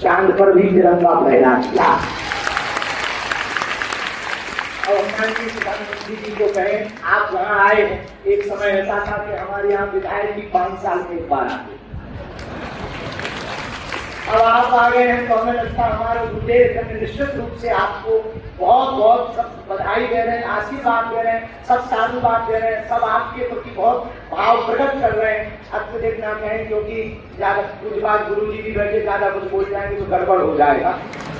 चांद पर भी तिरंगा फहरा दिया। और माननीय प्रधानमंत्री जी को कहें, आप वहां आए हैं, एक समय ऐसा था कि हमारे यहाँ विधायक भी 5 साल में एक बार आते, अब आप आ गए हैं तो हमें लगता है हमारे बुंदेलखंड निश्चित रूप से आपको बहुत बहुत सब बधाई दे रहे हैं, आशीर्वाद दे रहे हैं, सब साधुवाद दे रहे हैं, सब आपके प्रति बहुत भाव प्रकट कर रहे हैं। अत्यधिक ना कहें क्योंकि ज्यादा कुछ बात गुरु जी भी बैठे ज्यादा कुछ बोल जाएंगे तो गड़बड़ हो जाएगा,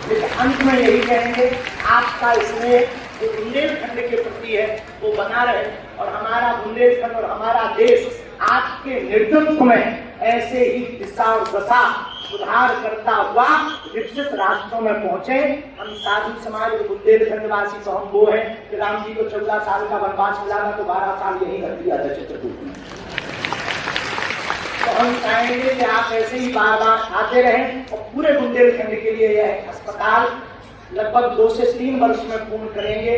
लेकिन अंत में यही कहेंगे आपका इसमें जो बुंदेलखंड के प्रति है वो बना रहे और हमारा बुंदेलखंड और हमारा देश आपके नेतृत्व में ऐसे ही दिशा और दशा सुधार करता हुआ विकसित राष्ट्रों में पहुंचे। हम साधु समाज और बुंदेलखंडवासी तो हम वो हैं कि राम जी को 14 साल का वनवास मिला था तो 12 साल यही कर दिया था चित्रकूट में। तो हम चाहेंगे कि आप ऐसे ही बार बार आते रहें और पूरे बुंदेलखंड के लिए यह अस्पताल लगभग 2 से 3 वर्ष में पूर्ण करेंगे।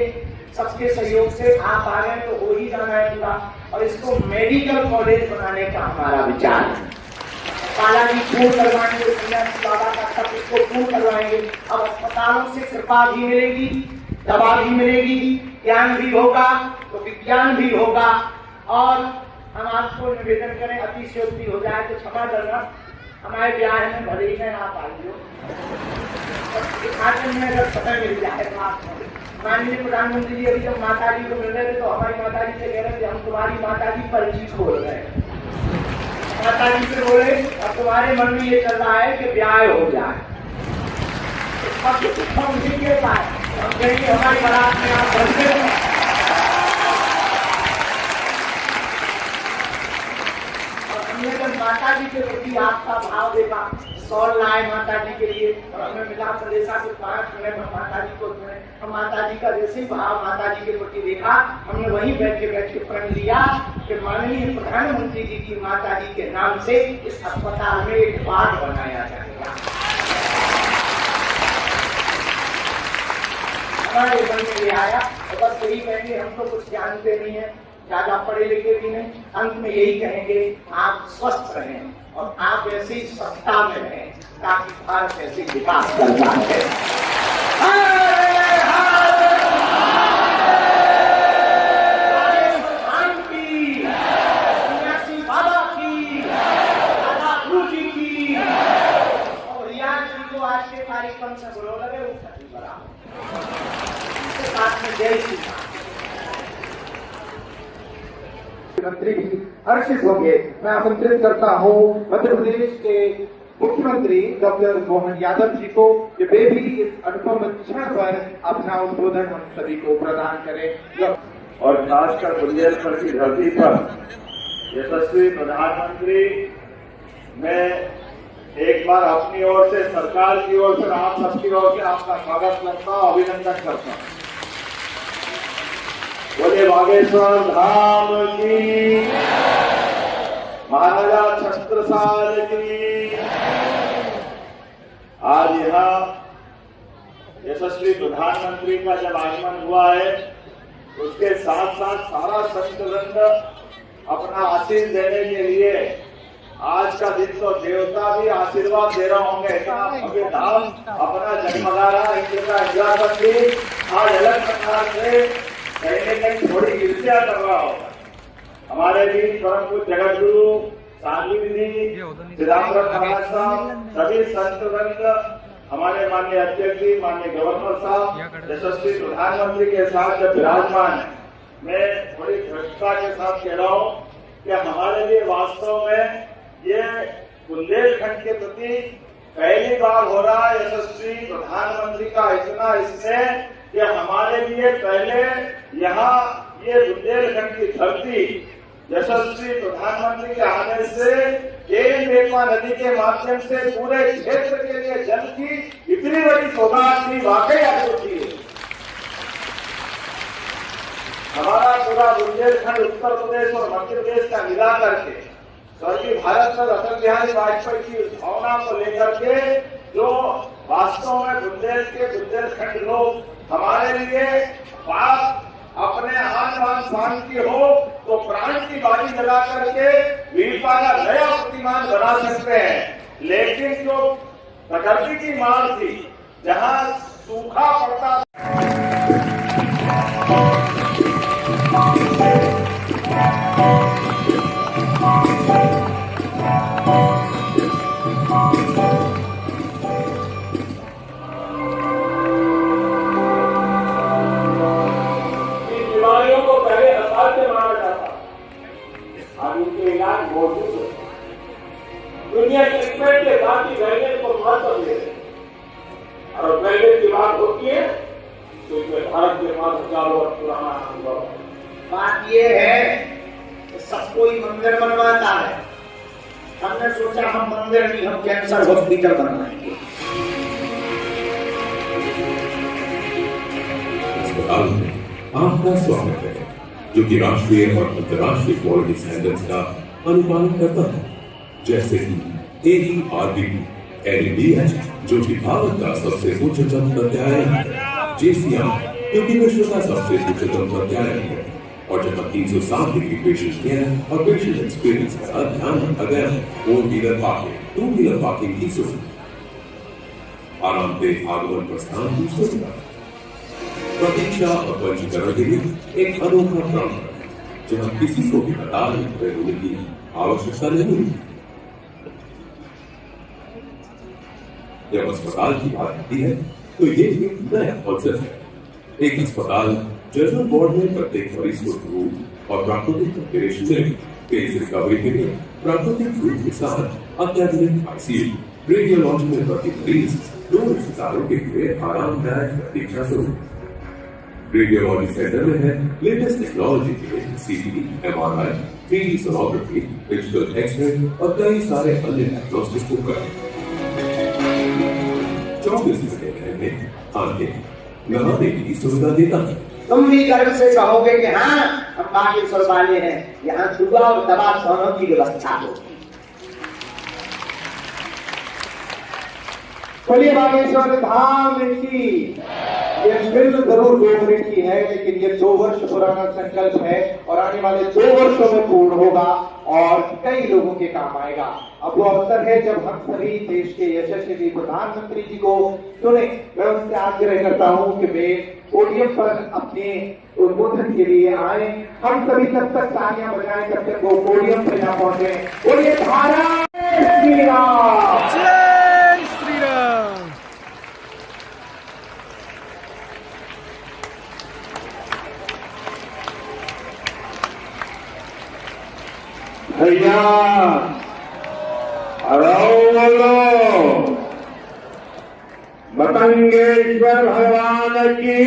सबके सहयोग से आप आ गए तो हो ही जाना है पूरा, और इसको मेडिकल कॉलेज बनाने का हमारा विचार है। बालाजी पूर्ण करवाएंगे, सन्यासी बाबा का सब इसको पूर्ण करवाएंगे। अब अस्पतालों से कृपा भी मिलेगी, दवा भी मिलेगी, ज्ञान भी होगा तो विज्ञान भी होगा। और हम आपको निवेदन करें, अतिशयोक्ति हो जाए तो क्षमा करना, हमारे ब्याह में भले ही में आप आइए, में अगर समय मिल जाए तो आप माननीय प्रधानमंत्री जी अभी जब माता जी को मिल रहे थे तो हमारी माता जी से कह रहे थे हम तुम्हारी माता जी पर चीज खोल रहे हैं। माता जी से बोले अब तुम्हारे मन में ये चल रहा है कि ब्याह हो जाए, हम उसी के पास हम कहेंगे हमारी बारात में आप बनते हो। और हमने जब माता जी के प्रति आपका भाव देखा, सॉल लाए माता जी के लिए और हमें मिला संदेशा से 5 मिनट हम माता जी को सुने। हम माता जी का जैसे ही भाव माता जी के प्रति देखा, हमने वहीं बैठ के प्रण लिया कि माननीय प्रधानमंत्री जी की माता जी के नाम से इस अस्पताल में एक वार्ड बनाया जाएगा। हमारे मन में ये आया और बस यही कहेंगे, हम तो कुछ जानते नहीं है, ज्यादा पढ़े लिखे भी नहीं, अंत में यही कहेंगे आप स्वस्थ रहें और आप ऐसी सत्ता में रहें ताकि भारत ऐसे विकास करता है। सन्यासी बाबा की, दादा गुरु जी की और रियाज जी को आज के कार्यक्रम से बोलो लगे साथ में जय श्री राम। मंत्री भी हर्षित होंगे। मैं आमंत्रित करता हूँ मध्य प्रदेश के मुख्यमंत्री डॉक्टर मोहन यादव जी को कि वे भी इस अनुपम क्षण पर अपना उद्बोधन हम सभी को प्रदान करें। और खासकर बुंदेलखंड की धरती पर यशस्वी प्रधानमंत्री, मैं एक बार अपनी ओर से, सरकार की ओर से, आप सबकी ओर से आपका स्वागत करता हूँ, अभिनंदन करता हूँ। बोले बागेश्वर धाम की, महाराजा छत्रसाल की। आज यहाँ यशस्वी प्रधानमंत्री का जब आगमन हुआ है, उसके साथ साथ सारा संतवृंद अपना आशीर्वाद देने के लिए, आज का दिन तो देवता भी आशीर्वाद दे रहा होंगे, इतना धाम अपना जगमगा रहा है। आज अलग प्रकार से कहीं न कहीं थोड़ी ईर्ष्या कर रहा होगा। हमारे बीच परम पूज्य जगत गुरु साध्वी जी, चिदम्बरम महाराज साहब, सभी संतवृंद, हमारे माननीय अध्यक्ष जी, माननीय गवर्नर साहब, यशस्वी प्रधानमंत्री के साथ जब विराजमान है, मैं थोड़ी दृढ़ता के साथ कह रहा हूँ कि हमारे लिए वास्तव में ये बुंदेलखंड के प्रति पहली बार हो रहा है यशस्वी प्रधानमंत्री का इतना इसमें कि हमारे लिए पहले यहाँ ये बुंदेलखंड की धरती यशस्वी प्रधानमंत्री के आने से केन बेतवा नदी के माध्यम से पूरे क्षेत्र के लिए जल की इतनी बड़ी सौगात की वाकई अद्भुत थी। हमारा पूरा बुंदेलखंड उत्तर प्रदेश और मध्य प्रदेश का मिला करके स्वर्गीय भारत में अटल बिहारी वाजपेयी की भावना को लेकर के जो वास्तव में बुंदेलखंड लोग हमारे लिए बात अपने आन बान शान की हो तो प्राण की बाजी लगा करके वीरता का नया प्रतिमान बना सकते हैं। लेकिन जो प्रकृति की मार थी, जहां सूखा पड़ता बीमारियों को पहले असाध्य माना जाता, आज उनके इलाज मौजूद है। दुनिया ट्रीटमेंट के साथ ही वैज्ञानिक को महत्व दे रहे, और वैज्ञानिक की बात होती है तो इसमें भारत के पास हजारों वर्ष पुराना अनुभव है। बात ये है कि सब कोई मंदिर बनवाता है, हमने सोचा हम मंदिर नहीं, हम कैंसर हॉस्पिटल बनवाएंगे। अस्पताल में आपका स्वागत है, जो कि राष्ट्रीय और अंतर्राष्ट्रीय क्वालिटी स्टैंडर्ड्स का अनुपालन करता है, जैसे कि AERB, NABH, जो कि भारत का सबसे उच्चतम प्रत्यायन है, JCI, क्योंकि विश्व का सबसे उच्चतम प्रत्यायन है, और जहां 360 डिग्री पेशेंट केयर और पेशेंट एक्सपीरियंस का ध्यान रखा गया है, 4-व्हीलर पार्किंग, 2-व्हीलर पार्किंग की सुविधा, आरामदेह आगमन प्रस्थान की सुविधा, प्रतीक्षा और पंजीकरण के लिए एक अनोखा प्रणाली, जहां किसी को भी कतार में खड़े होने की आवश्यकता नहीं है। जब अस्पताल की बात आती है तो ये एक नया कॉन्सेप्ट है। एक अस्पताल जनरल वार्ड में प्रत्येक मरीज को धूप और प्राकृतिक वेंटिलेशन मिले, तेज रिकवरी के लिए प्राकृतिक धूप के साथ अत्याधुनिक ICU, रेडियोलॉजी में भर्ती मरीज 2 सितारों के लिए आरामदायक प्रतीक्षा सुविधा। रेडियोलॉजी सेंटर में है लेटेस्ट टेक्नोलॉजी के CT, MRI, 3D sonography, digital x ray और कई सारे अन्य डायग्नोस्टिक उपकरण। 24 घंटे रहने, खाने, नहाने की सुविधा देता है। तुम भी गर्व से कहोगे कि हाँ हम बागेश्वर वाले हैं, यहाँ सुबह और दवा दोनों की व्यवस्था होगी। बोलिए बागेश्वर धाम की। ये फिल्म जरूर 2 मिनट की है, लेकिन ये 2 वर्ष पुराना संकल्प है और आने वाले 2 वर्षों में पूर्ण होगा और कई लोगों के काम आएगा। अब वो अवसर है जब हम सभी देश के यशस्वी प्रधानमंत्री जी को सुने। मैं उनसे आग्रह करता हूँ कि वे पोडियम पर अपने उद्बोधन के लिए आए। हम सभी तब तक तालियां बजाएं जब तक वो पोडियम पर ना पहुंचे। बोलिए भारत श्री राम, जय श्री राम। भैया बोलो मतंगेश्वर भगवान की,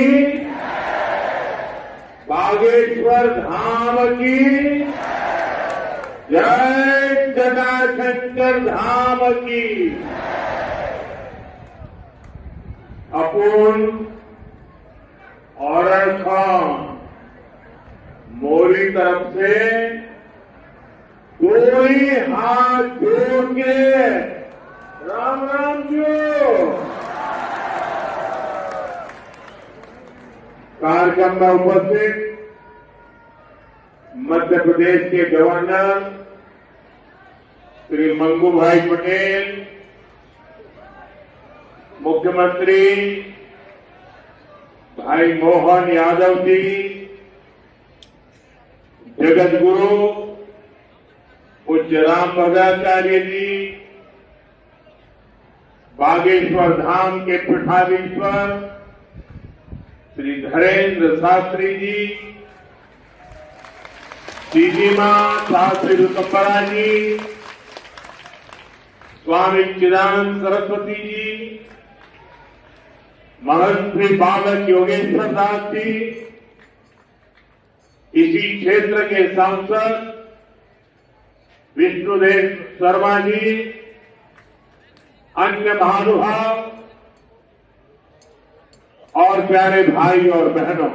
बागेश्वर धाम की जय, जटाशंकर धाम की। अपुन और मोरी तरफ से कोई हाथ जोड़ के राम राम जो कार्यक्रम में उपस्थित मध्य प्रदेश के गवर्नर श्री मंगू भाई पटेल, मुख्यमंत्री भाई मोहन यादव जी, जगत गुरु पूज्य राम भद्राचार्य जी, बागेश्वर धाम के पीठाधीश्वर श्री धरेंद्र शास्त्री जी, सीधी मां शास्त्री ऋतुपरा जी, स्वामी चिदानंद सरस्वती जी, महंत श्री बालक योगेश्वर दास जी, इसी क्षेत्र के सांसद विष्णुदेव शर्मा जी, अन्य महानुभाव और प्यारे भाई और बहनों,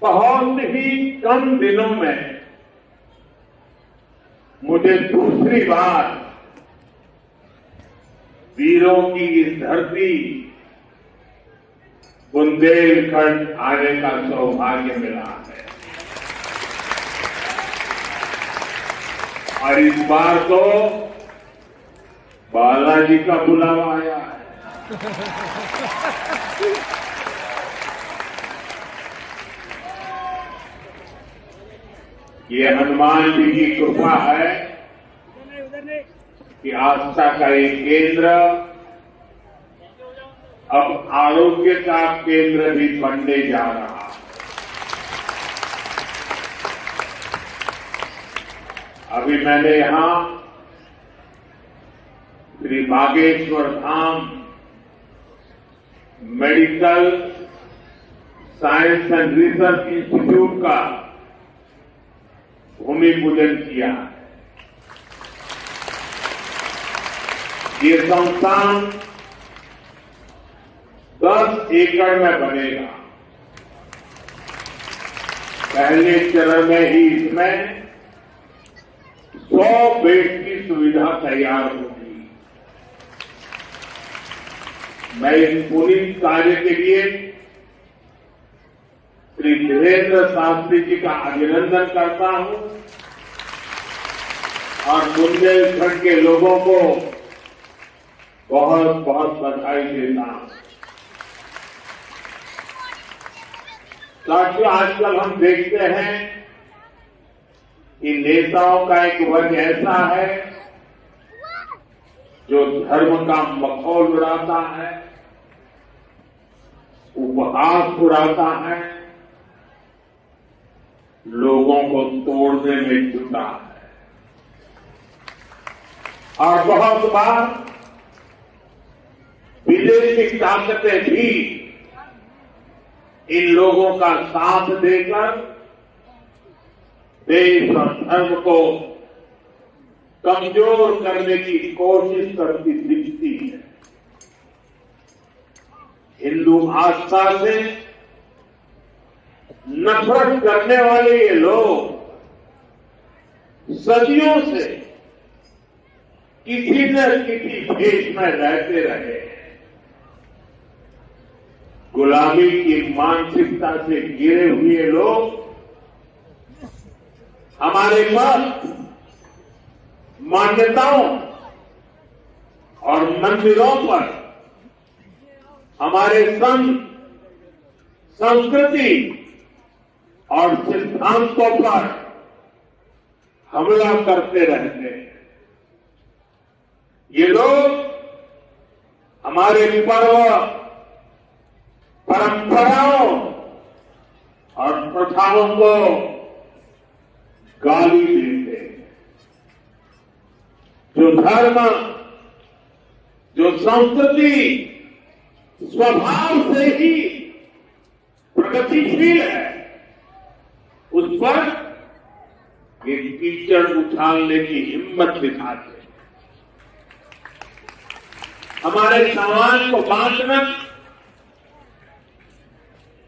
बहुत ही कम दिनों में मुझे दूसरी बार वीरों की इस धरती बुंदेलखंड आने का सौभाग्य मिला है। और इस बार तो बालाजी का बुलावा आया है। ये हनुमान जी की कृपा है कि आस्था का ये केंद्र अब आरोग्य का केंद्र भी बनने जा रहा है। अभी मैंने यहां Shri Bageshwar Dham medical science and research institute का भूमि पूजन किया है। ये संस्थान 10 एकड़ में बनेगा। पहले चरण में ही इसमें 100 बेड की सुविधा तैयार होगी। मैं इस पुनीत कार्य के लिए श्री धीरेन्द्र शास्त्री जी का अभिनंदन करता हूं और बुंदेलखंड के लोगों को बहुत बहुत बधाई देता हूं। साथियों, आजकल हम देखते हैं कि नेताओं का एक वर्ग ऐसा है जो धर्म का मखौल उड़ाता है, उपहास उड़ाता है, लोगों को तोड़ने में जुटा है। और बहुत बार विदेशी ताकतें भी इन लोगों का साथ देकर देश और धर्म को कमजोर करने की कोशिश करती दिखती है। हिंदू आस्था से नफरत करने वाले ये लोग सदियों से किसी न किसी भेष में रहते रहे। गुलामी की मानसिकता से घिरे हुए लोग हमारे मत, मान्यताओं और मंदिरों पर, हमारे संत, संस्कृति और सिद्धांतों पर हमला करते रहते हैं। ये लोग हमारे पर्व, परंपराओं और प्रथाओं को गाली देते हैं। जो धर्म, जो संस्कृति स्वभाव से ही प्रगतिशील है, उस पर ये कीचड़ उछालने की हिम्मत दिखाते हैं। हमारे समाज को बांटना,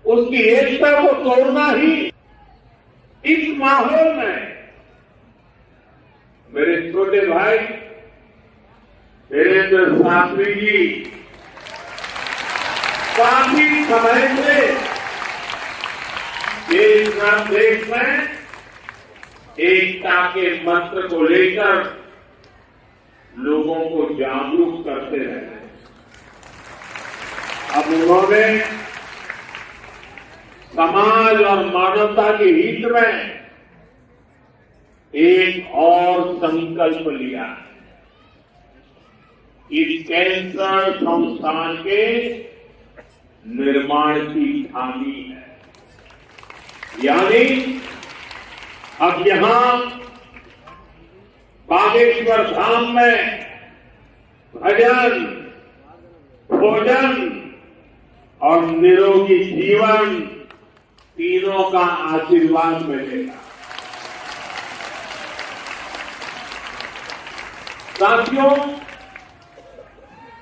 उसकी एकता को तोड़ना ही इस माहौल में मेरे छोटे भाई धीरेन्द्र शास्त्री जी काफी समय से देश में एकता के मंत्र को लेकर लोगों को जागरूक करते रहे। अब उन्होंने समाज और मानवता के हित में एक और संकल्प लिया। इस कैंसर संस्थान के निर्माण की ठानी है। यानी अब यहां बागेश्वर धाम में भजन, भोजन और निरोगी जीवन तीनों का आशीर्वाद मिलेगा। साथियों,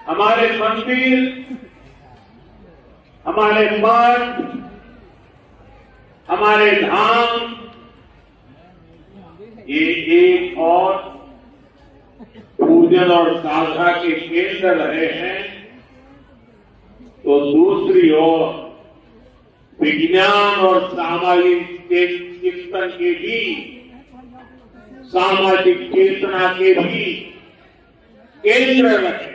हमारे मंदिर, हमारे मठ, हमारे धाम ये एक और पूजन और साधना के केंद्र रहे हैं, तो दूसरी ओर विज्ञान और सामाजिक चिंतन के भी सामाजिक चेतना के भी केंद्र रहे।